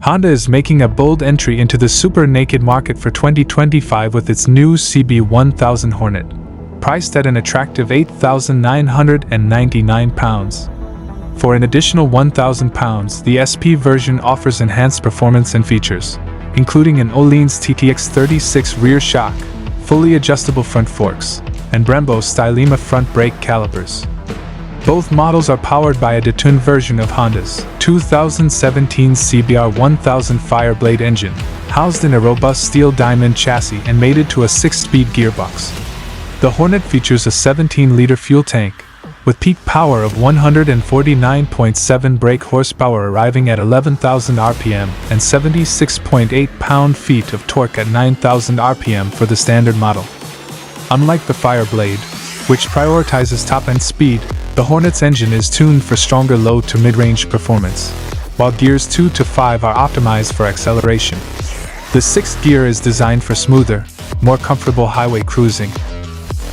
Honda is making a bold entry into the super naked market for 2025 with its new CB1000 Hornet, priced at an attractive £8,999. For an additional £1,000, the SP version offers enhanced performance and features, including an Öhlins TTX36 rear shock, fully adjustable front forks, and Brembo Stylema front brake calipers. Both models are powered by a detuned version of Honda's 2017 CBR1000 Fireblade engine, housed in a robust steel diamond chassis and mated to a 6-speed gearbox. The Hornet features a 17-liter fuel tank, with peak power of 149.7 brake horsepower arriving at 11,000 RPM and 76.8 pound-feet of torque at 9,000 RPM for the standard model. Unlike the Fireblade, which prioritizes top-end speed, the Hornet's engine is tuned for stronger low to mid-range performance, while gears 2 to 5 are optimized for acceleration. The sixth gear is designed for smoother, more comfortable highway cruising.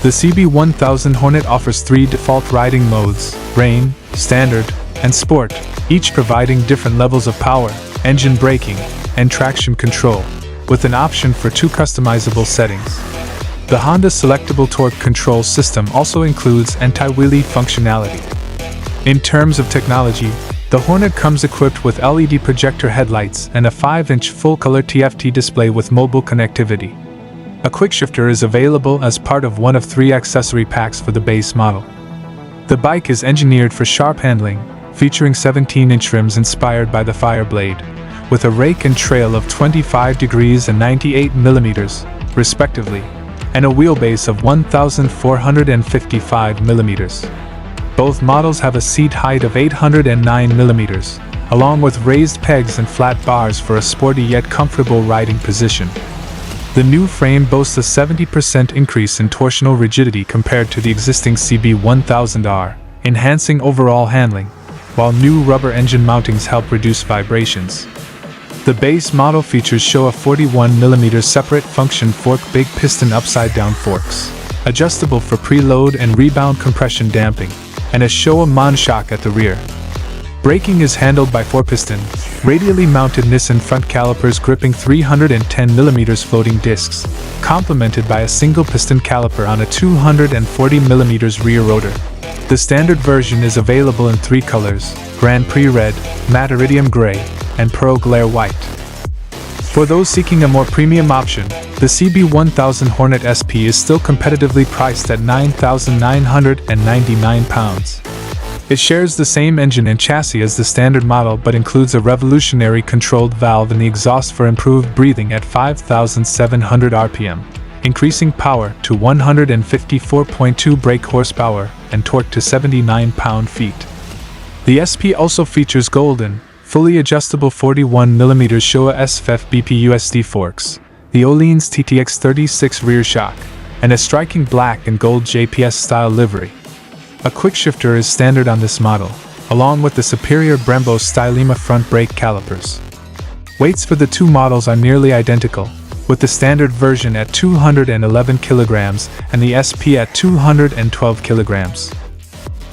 The CB1000 Hornet offers 3 default riding modes: Rain, Standard, and Sport, each providing different levels of power, engine braking, and traction control, with an option for 2 customizable settings. The Honda Selectable Torque Control System also includes anti-wheelie functionality. In terms of technology, the Hornet comes equipped with LED projector headlights and a 5-inch full-color TFT display with mobile connectivity. A quickshifter is available as part of one of 3 accessory packs for the base model. The bike is engineered for sharp handling, featuring 17-inch rims inspired by the Fireblade, with a rake and trail of 25 degrees and 98 millimeters, respectively, and a wheelbase of 1,455 millimeters. Both models have a seat height of 809 millimeters, along with raised pegs and flat bars for a sporty yet comfortable riding position. The new frame boasts a 70% increase in torsional rigidity compared to the existing CB1000R, enhancing overall handling, while new rubber engine mountings help reduce vibrations. The base model features Showa 41mm separate function fork big piston upside-down forks, adjustable for preload and rebound compression damping, and a Showa monoshock at the rear. Braking is handled by 4-piston, radially mounted Nissin front calipers gripping 310mm floating discs, complemented by a single-piston caliper on a 240mm rear rotor. The standard version is available in 3 colors: Grand Prix Red, Matte Iridium Gray, and Pearl Glare White. For those seeking a more premium option, the CB1000 Hornet SP is still competitively priced at £9,999. It shares the same engine and chassis as the standard model but includes a revolutionary controlled valve in the exhaust for improved breathing at 5,700 RPM, increasing power to 154.2 brake horsepower and torque to 79 pound-feet. The SP also features golden, fully adjustable 41mm Showa SFF-BP USD forks, the Öhlins TTX36 rear shock, and a striking black and gold JPS-style livery. A quickshifter is standard on this model, along with the superior Brembo Stylema front brake calipers. Weights for the 2 models are nearly identical, with the standard version at 211 kilograms and the SP at 212 kilograms.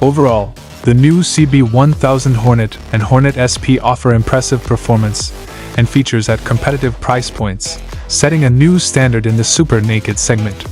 Overall, the new CB1000 Hornet and Hornet SP offer impressive performance and features at competitive price points, setting a new standard in the super naked segment.